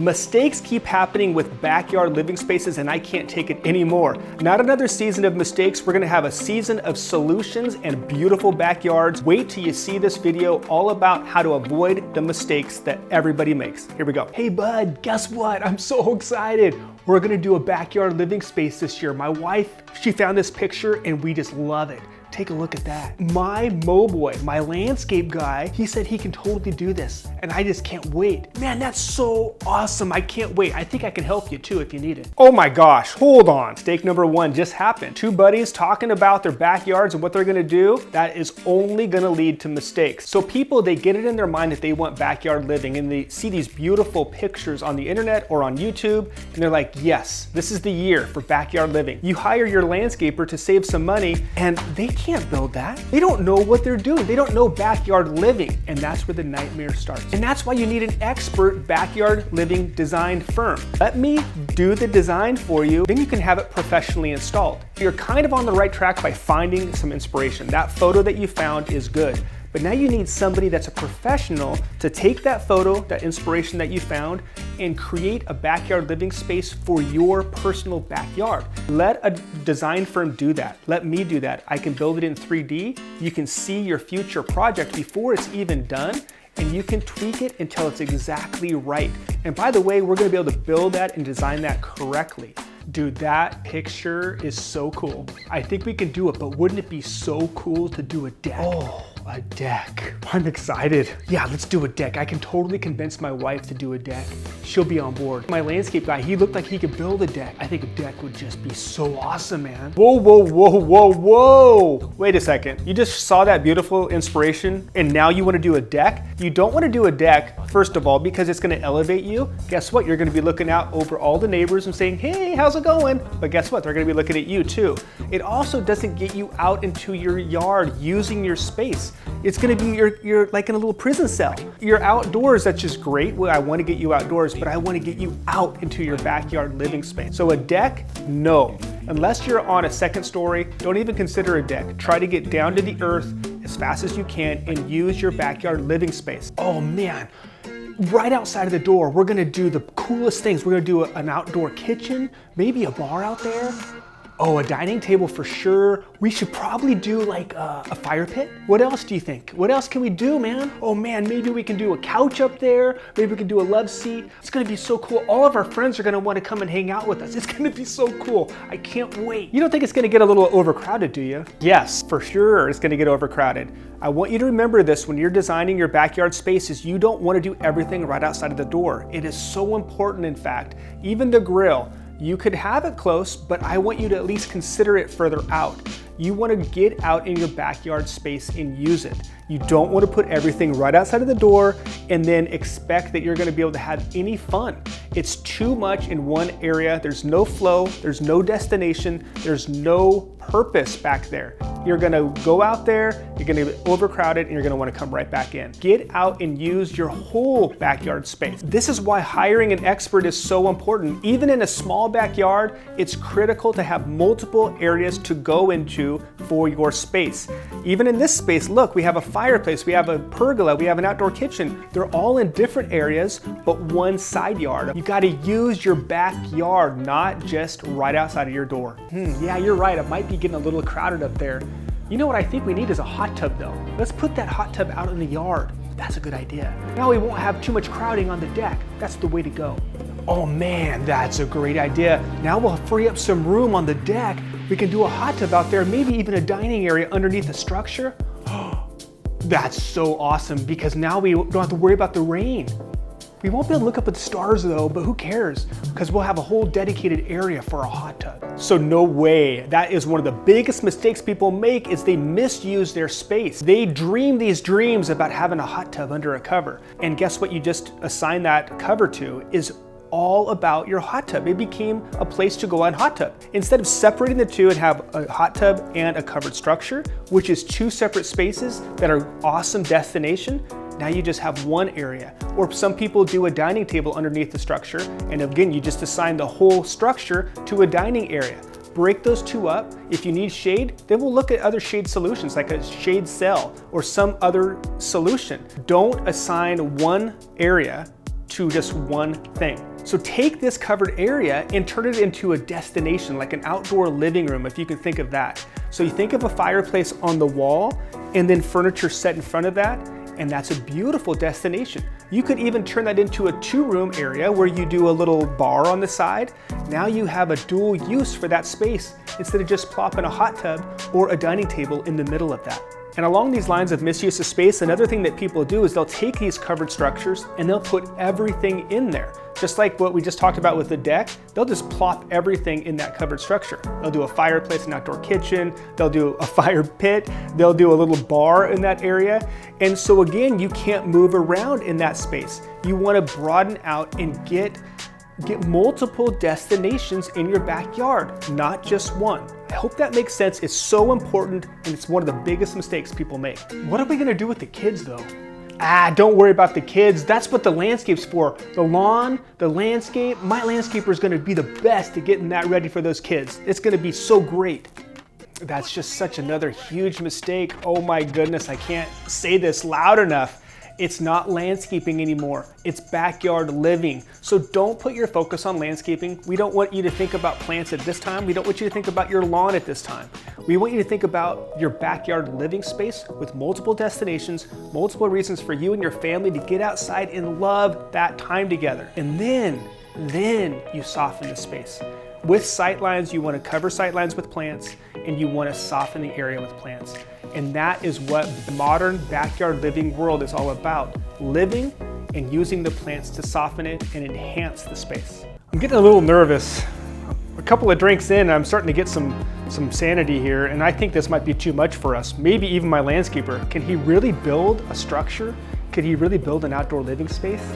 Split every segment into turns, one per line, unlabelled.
Mistakes keep happening with backyard living spaces and I can't take it anymore. Not another season of mistakes, we're gonna have a season of solutions and beautiful backyards. Wait till you see this video all about how to avoid the mistakes that everybody makes. Here we go. Hey bud, guess what? I'm so excited. We're gonna do a backyard living space this year. My wife, she found this picture and we just love it. Take a look at that. My Moboy, my landscape guy, he said he can totally do this and I just can't wait. Man, that's so awesome. I can't wait. I think I can help you too if you need it. Oh my gosh, hold on. Mistake number one just happened. Two buddies talking about their backyards and what they're gonna do. That is only gonna lead to mistakes. So people, they get it in their mind that they want backyard living and they see these beautiful pictures on the internet or on YouTube and they're like, yes, this is the year for backyard living. You hire your landscaper to save some money and they can't build that. They don't know what they're doing. They don't know backyard living, and that's where the nightmare starts. And that's why you need an expert backyard living design firm. Let me do the design for you, then you can have it professionally installed. You're kind of on the right track by finding some inspiration. That photo that you found is good. But now you need somebody that's a professional to take that photo, that inspiration that you found, and create a backyard living space for your personal backyard. Let a design firm do that. Let me do that. I can build it in 3D. You can see your future project before it's even done, and you can tweak it until it's exactly right. And by the way, we're gonna be able to build that and design that correctly. Dude, that picture is so cool. I think we can do it, but wouldn't it be so cool to do a deck? Oh, a deck. I'm excited. Yeah, let's do a deck. I can totally convince my wife to do a deck. She'll be on board. My landscape guy, he looked like he could build a deck. I think a deck would just be so awesome, man. Whoa, whoa, whoa, whoa, whoa. Wait a second. You just saw that beautiful inspiration and now you want to do a deck? You don't want to do a deck, first of all, because it's going to elevate you. Guess what? You're going to be looking out over all the neighbors and saying, hey, how's it going? But guess what? They're going to be looking at you too. It also doesn't get you out into your yard using your space. It's going to be you're like in a little prison cell. You're outdoors, that's just great. Well, I want to get you outdoors, but I want to get you out into your backyard living space. So a deck, no. Unless you're on a second story, don't even consider a deck. Try to get down to the earth as fast as you can and use your backyard living space. Oh man. Right outside of the door, we're gonna do the coolest things. We're gonna do an outdoor kitchen, maybe a bar out there. Oh, a dining table for sure. We should probably do like a fire pit. What else do you think? What else can we do, man? Oh man, maybe we can do a couch up there. Maybe we can do a love seat. It's gonna be so cool. All of our friends are gonna wanna come and hang out with us. It's gonna be so cool. I can't wait. You don't think it's gonna get a little overcrowded, do you? Yes, for sure it's gonna get overcrowded. I want you to remember this when you're designing your backyard spaces. You don't wanna do everything right outside of the door. It is so important, in fact. Even the grill. You could have it close, but I want you to at least consider it further out. You want to get out in your backyard space and use it. You don't want to put everything right outside of the door and then expect that you're going to be able to have any fun. It's too much in one area. There's no flow, there's no destination, there's no purpose back there. You're going to go out there, you're going to get overcrowded, and you're going to want to come right back in. Get out and use your whole backyard space. This is why hiring an expert is so important. Even in a small backyard, it's critical to have multiple areas to go into for your space. Even in this space, look, we have a fireplace, we have a pergola, we have an outdoor kitchen. They're all in different areas, but one side yard. You got to use your backyard, not just right outside of your door. Yeah, you're right. It might be getting a little crowded up there. You know what I think we need is a hot tub though. Let's put that hot tub out in the yard. That's a good idea. Now we won't have too much crowding on the deck. That's the way to go. Oh man, that's a great idea. Now we'll free up some room on the deck. We can do a hot tub out there, maybe even a dining area underneath the structure. That's so awesome because now we don't have to worry about the rain. We won't be able to look up at the stars though, but who cares? Because we'll have a whole dedicated area for a hot tub. So no way. That is one of the biggest mistakes people make is they misuse their space. They dream these dreams about having a hot tub under a cover. And guess what you just assigned that cover to is all about your hot tub. It became a place to go on hot tub. Instead of separating the two and have a hot tub and a covered structure, which is two separate spaces that are awesome destination, now you just have one area. Or some people do a dining table underneath the structure, and again, you just assign the whole structure to a dining area. Break those two up. If you need shade, then we'll look at other shade solutions like a shade cell or some other solution. Don't assign one area to just one thing. So take this covered area and turn it into a destination, like an outdoor living room, if you can think of that. So you think of a fireplace on the wall and then furniture set in front of that, and that's a beautiful destination. You could even turn that into a 2-room area where you do a little bar on the side. Now you have a dual use for that space instead of just plopping a hot tub or a dining table in the middle of that. And along these lines of misuse of space, another thing that people do is they'll take these covered structures and they'll put everything in there. Just like what we just talked about with the deck, they'll just plop everything in that covered structure. They'll do a fireplace, an outdoor kitchen, they'll do a fire pit, they'll do a little bar in that area. And so again, you can't move around in that space. You want to broaden out and get multiple destinations in your backyard, not just one. I hope that makes sense. It's so important, and it's one of the biggest mistakes people make. What are we gonna do with the kids though? Don't worry about the kids. That's what the landscape's for. The lawn, the landscape. My landscaper is gonna be the best at getting that ready for those kids. It's gonna be so great. That's just such another huge mistake. Oh my goodness, I can't say this loud enough. It's not landscaping anymore. It's backyard living. So don't put your focus on landscaping. We don't want you to think about plants at this time. We don't want you to think about your lawn at this time. We want you to think about your backyard living space with multiple destinations, multiple reasons for you and your family to get outside and love that time together. And then you soften the space. With sightlines, you want to cover sightlines with plants, and you want to soften the area with plants. And that is what the modern backyard living world is all about. Living and using the plants to soften it and enhance the space. I'm getting a little nervous. A couple of drinks in, I'm starting to get some sanity here, and I think this might be too much for us. Maybe even my landscaper. Can he really build a structure? Could he really build an outdoor living space?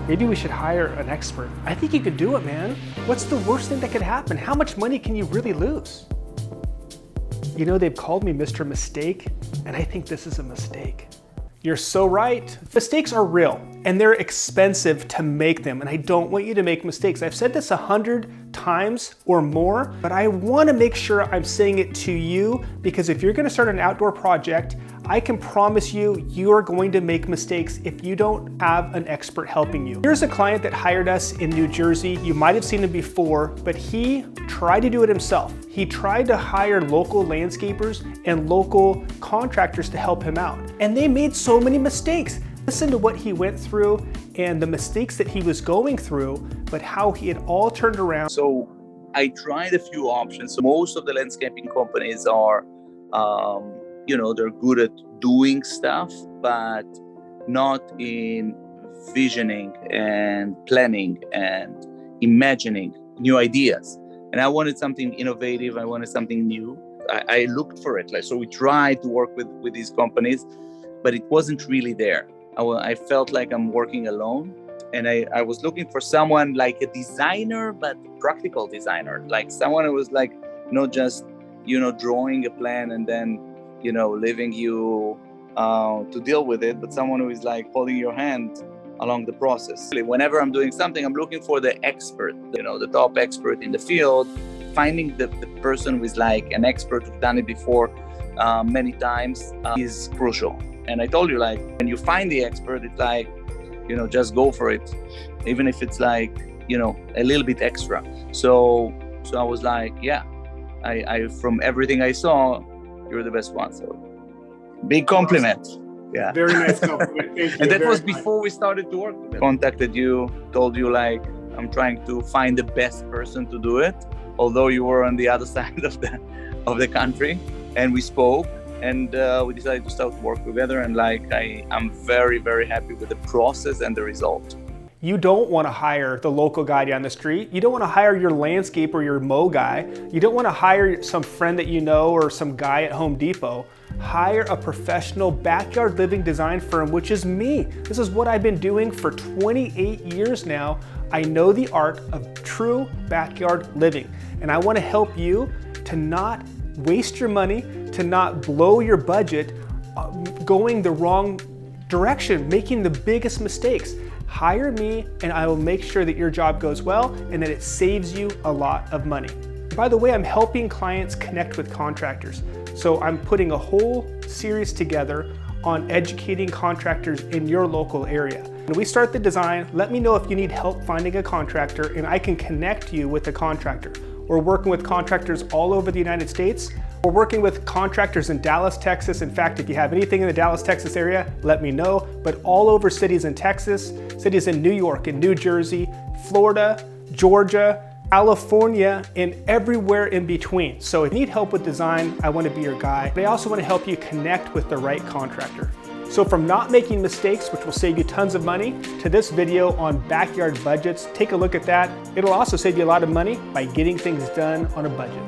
Maybe we should hire an expert. I think you could do it, man. What's the worst thing that could happen? How much money can you really lose? You know, they've called me Mr. Mistake, and I think this is a mistake. You're so right. Mistakes are real, and they're expensive to make them, and I don't want you to make mistakes. I've said this 100 times or more, but I want to make sure I'm saying it to you, because if you're going to start an outdoor project, I can promise you, you are going to make mistakes if you don't have an expert helping you. Here's a client that hired us in New Jersey. You might have seen him before, but he tried to do it himself. He tried to hire local landscapers and local contractors to help him out. And they made so many mistakes. Listen to what he went through and the mistakes that he was going through, but how he had all turned around.
So I tried a few options. So most of the landscaping companies are, they're good at doing stuff, but not in visioning and planning and imagining new ideas. And I wanted something innovative. I wanted something new. I looked for it. So we tried to work with these companies, but it wasn't really there. I felt like I'm working alone. And I was looking for someone like a designer, but practical designer, like someone who was like, not just, drawing a plan and then, leaving you to deal with it, but someone who is like holding your hand along the process. Whenever I'm doing something, I'm looking for the expert, the top expert in the field. Finding the person who is like an expert who's done it before many times is crucial. And I told you, like, when you find the expert, it's like, just go for it, even if it's like, a little bit extra. So I was like, yeah, I from everything I saw, you're the best one. So big compliment. Yeah.
Very nice compliment. Thank you.
And that was before we started to work together. Contacted you, told you like, I'm trying to find the best person to do it, although you were on the other side of the country. And we spoke, and we decided to start work together. And like, I'm very, very happy with the process and the result.
You don't want to hire the local guy down the street. You don't want to hire your landscape or your mow guy. You don't want to hire some friend that you know or some guy at Home Depot. Hire a professional backyard living design firm, which is me. This is what I've been doing for 28 years now. I know the art of true backyard living, and I want to help you to not waste your money, to not blow your budget going the wrong direction, making the biggest mistakes. Hire me and I will make sure that your job goes well and that it saves you a lot of money. By the way, I'm helping clients connect with contractors. So I'm putting a whole series together on educating contractors in your local area. When we start the design, let me know if you need help finding a contractor and I can connect you with a contractor. We're working with contractors all over the United States. We're working with contractors in Dallas, Texas. In fact, if you have anything in the Dallas, Texas area, let me know. But all over cities in Texas, cities in New York and New Jersey, Florida, Georgia, California, and everywhere in between. So if you need help with design, I want to be your guy. But I also want to help you connect with the right contractor. So from not making mistakes, which will save you tons of money, to this video on backyard budgets, take a look at that. It'll also save you a lot of money by getting things done on a budget.